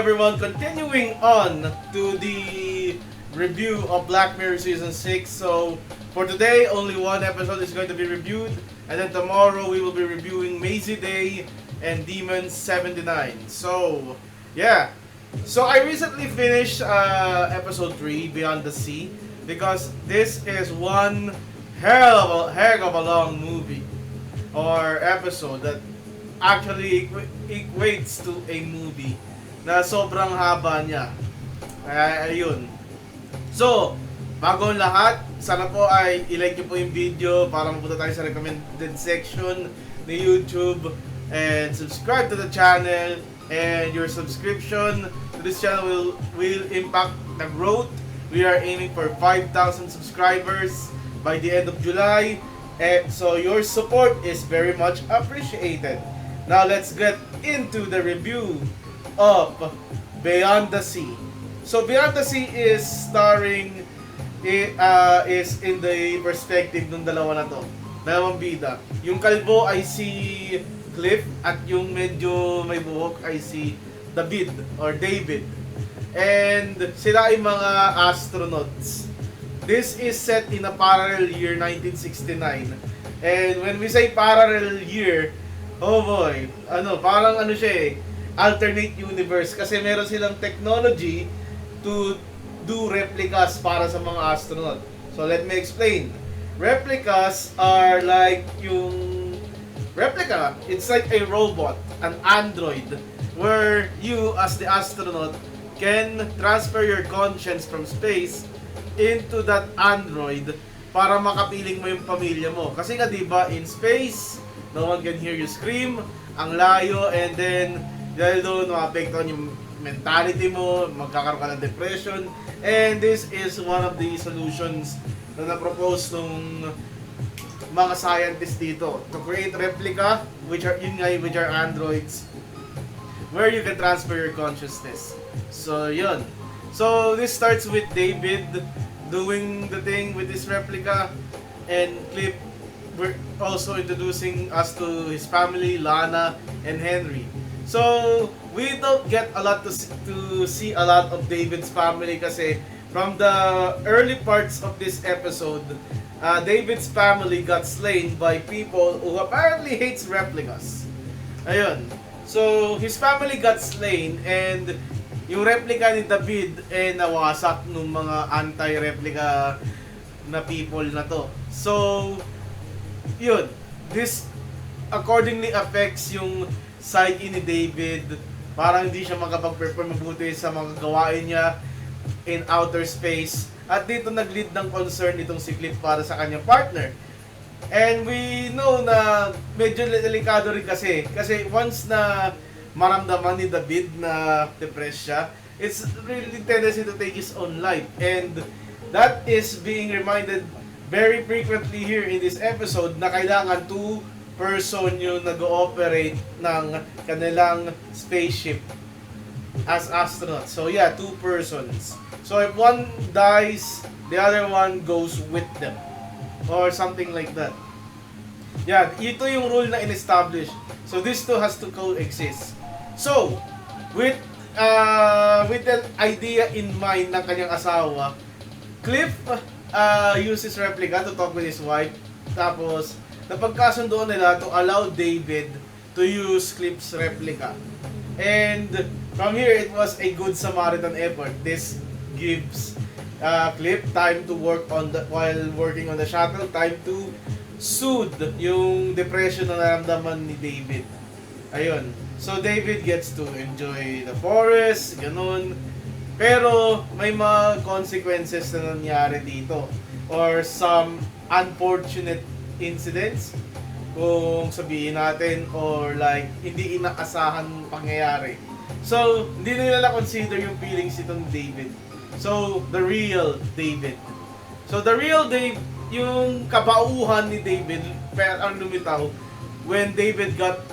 everyone, continuing on to the review of Black Mirror Season 6. So, for today, only one episode is going to be reviewed. And then tomorrow, we will be reviewing Mazy Day and Demon 79. So, yeah. So, I recently finished episode 3, Beyond the Sea. Because this is one heck of a long movie. Or episode that actually equates to a movie na sobrang haba niya. Ayun. So, bago ang lahat, sana po ay i-like nyo po yung video para mapunta tayo sa recommended section ni YouTube and subscribe to the channel, and your subscription to this channel will impact the growth. We are aiming for 5,000 subscribers by the end of July, and so your support is very much appreciated. Now let's get into the review of Beyond the Sea. So Beyond the Sea is starring, is in the perspective ng dalawa na to. Dalawang bida. Yung kalbo ay si Cliff at yung medyo may buhok ay si David or David. And sila ay mga astronauts. This is set in a parallel year 1969. And when we say parallel year, oh boy, parang siya alternate universe kasi meron silang technology to do replicas para sa mga astronaut. So let me explain. Replicas are like replica, it's like a robot, an android, where you as the astronaut can transfer your conscience from space into that android para makapiling mo yung pamilya mo. Kasi nga diba, in space, no one can hear you scream, ang layo, and then dahil doon maapektuhan yung mentality mo, magkakaroon ka ng depression, and this is one of the solutions na na-propose nung mga scientists dito to create replica, which are androids, where you can transfer your consciousness. So yun. So this starts with David doing the thing with this replica, and Cliff, we're also introducing us to his family, Lana and Henry. So we don't get a lot to see a lot of David's family kasi from the early parts of this episode, David's family got slain by people who apparently hates replicas. Ayun. So his family got slain, and yung replica ni David nawasak ng mga anti-replica na people na to. So yun, this accordingly affects yung psyche ni David. Parang hindi siya makapag-perform mabuti sa mga gawain niya in outer space. At dito nag-lead ng concern itong si Cliff para sa kanyang partner. And we know na medyo delikado rin kasi once na maramdaman ni David na depressed siya, it's really tendency to take his own life. And that is being reminded very frequently here in this episode na kailangan two person yung nag-ooperate ng kanilang spaceship as astronauts. So yeah, two persons. So if one dies, the other one goes with them. Or something like that. Yeah, ito yung rule na in-establish. So this two has to coexist. So, with that idea in mind ng kanyang asawa, Cliff uses replica to talk with his wife. Tapos, napagkasundoan nila to allow David to use Cliff's replica. And from here, it was a good Samaritan effort. This gives Cliff time to work while working on the shuttle, time to soothe yung depression na naramdaman ni David. Ayun. So David gets to enjoy the forest, ganun. Pero may mga consequences na nangyari dito, or some unfortunate incidents, kung sabihin natin, or like hindi inaasahan pangyayari. So hindi nila consider yung feelings itong David. So the real David. So the real David, yung kabauhan ni David, pero ang lumitaw when David got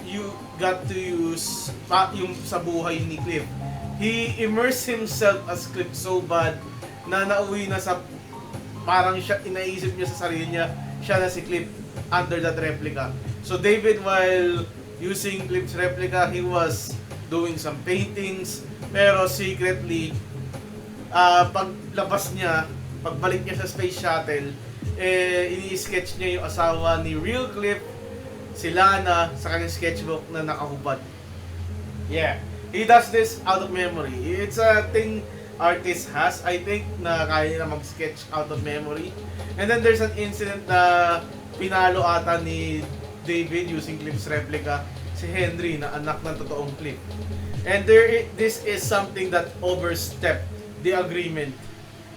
to use yung sa buhay ni Cliff. He immersed himself as Cliff so bad na nauwi na sa parang siya, inaisip niya sa sarili niya, siya na si Cliff under that replica. So David, while using Cliff's replica, he was doing some paintings, Pero secretly, paglabas niya, pagbalik niya sa space shuttle, ini-sketch niya yung asawa ni Real Cliff, si Lana, sa kanyang sketchbook na nakahubad. Yeah. He does this out of memory. It's a thing artist has, I think, na kaya na mag-sketch out of memory. And then there's an incident na pinalo ata ni David using Cliff's replica si Henry na anak ng totoong Cliff. And this is something that overstepped the agreement.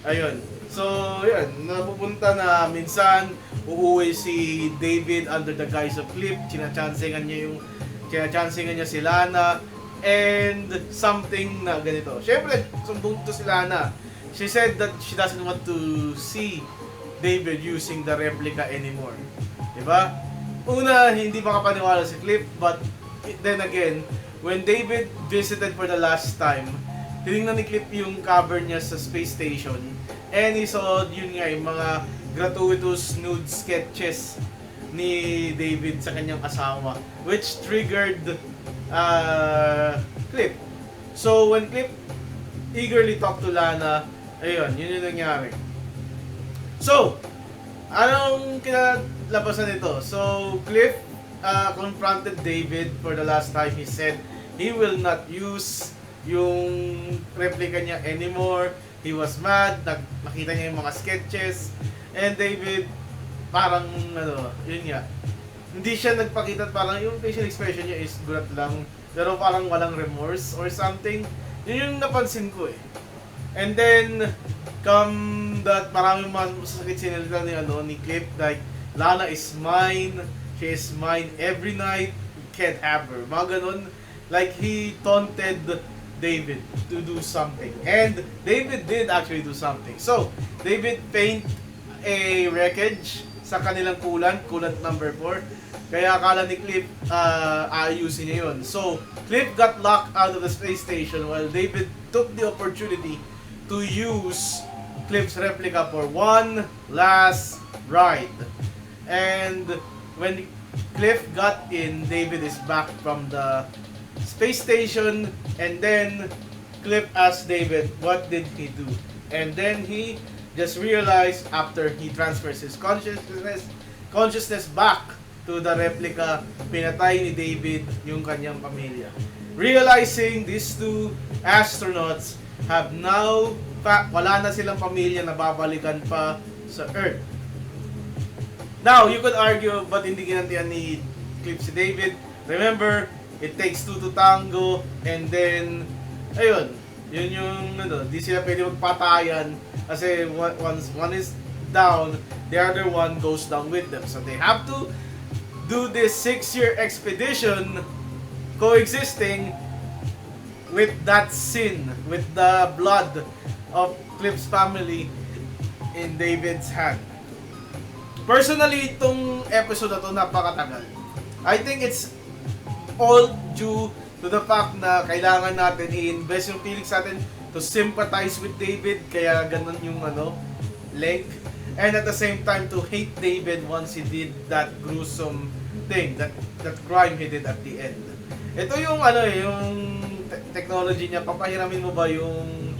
Ayun. So, yan. Napupunta na minsan uuwi si David under the guise of Cliff. Chinachansingan niya si Lana. And something na ganito. Siyempre, sumbong to si Lana. She said that she doesn't want to see David using the replica anymore. Diba? Una, hindi makapaniwala si Cliff, but then again, when David visited for the last time, tinignan ni Cliff yung cover niya sa space station, and he saw yun nga, yung mga gratuitous nude sketches ni David sa kanyang asawa, which triggered Cliff. So when Cliff eagerly talked to Lana, ayun, yun yung nangyari. So, anong kinalabasan nito? So, Cliff confronted David for the last time. He said he will not use yung replica niya anymore. He was mad, nakita niya yung mga sketches, and David parang yun nga, hindi siya nagpakita, parang yung facial expression niya is gulat lang, pero parang walang remorse or something. Yun yung napansin ko eh. And then come that maraming masasakit sinilita ni Cliff, like Lana is mine, she is mine every night, can't have her, mga ganun. Like he taunted David to do something, and David did actually do something. So David paint a wreckage sa kanilang coolant number 4. Kaya akala ni Cliff ayusin niya yun. So Cliff got locked out of the space station while David took the opportunity to use Cliff's replica for one last ride. And when Cliff got in, David is back from the space station, and then Cliff asked David, what did he do? And then he just realized after he transfers his consciousness back to the replica, pinatay ni David yung kanyang pamilya. Realizing these two astronauts have now, wala na silang pamilya na babalikan pa sa Earth. Now, you could argue, ba't hindi ginantian ni Cliff si David? Remember, it takes two to tango, and then, ayun, yun yung, di sila pwede magpatayan, kasi once one is down, the other one goes down with them. So they have to do this 6-year expedition coexisting with that sin, with the blood of Cliff's family in David's hand. Personally, itong episode na to napakatagal. I think it's all due to the fact na kailangan natin i-invest yung feelings natin to sympathize with David, kaya ganun yung length. And at the same time to hate David once he did that gruesome thing, that crime he did at the end. Ito yung yung technology niya, papahiramin mo ba yung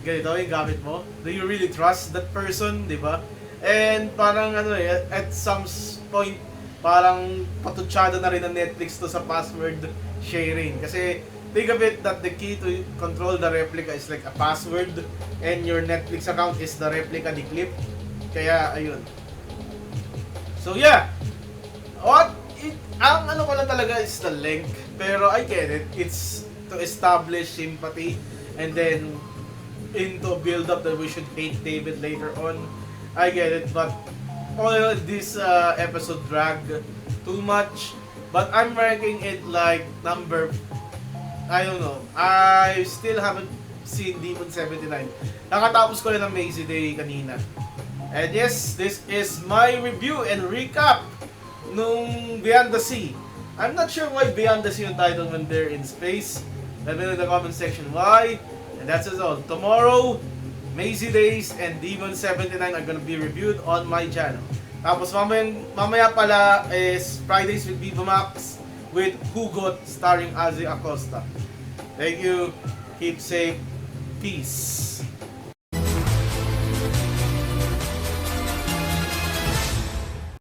ganito yung gamit mo? Do you really trust that person, di ba? And parang at some point parang patutsada na rin ng Netflix to sa password sharing, kasi think of it that the key to control the replica is like a password, and your Netflix account is the replica ni Cliff. Kaya ayun. So yeah, ang ko lang talaga is the length, pero I get it. It's to establish sympathy, and then into build up that we should hate David later on. I get it, but all this episode drag too much. But I'm ranking it like number, I don't know, I still haven't seen Demon 79. Nakatapos ko lang ng Mazy Day kanina. And yes, this is my review and recap nung Beyond the Sea. I'm not sure why Beyond the Sea yung title when they're in space. Let me know in the comment section why. And that's it all. Tomorrow, Mazy Days and Demon 79 are gonna be reviewed on my channel. Tapos mamaya pala is Fridays with Viva Max with Hugot starring Azzy Acosta. Thank you keep safe, peace.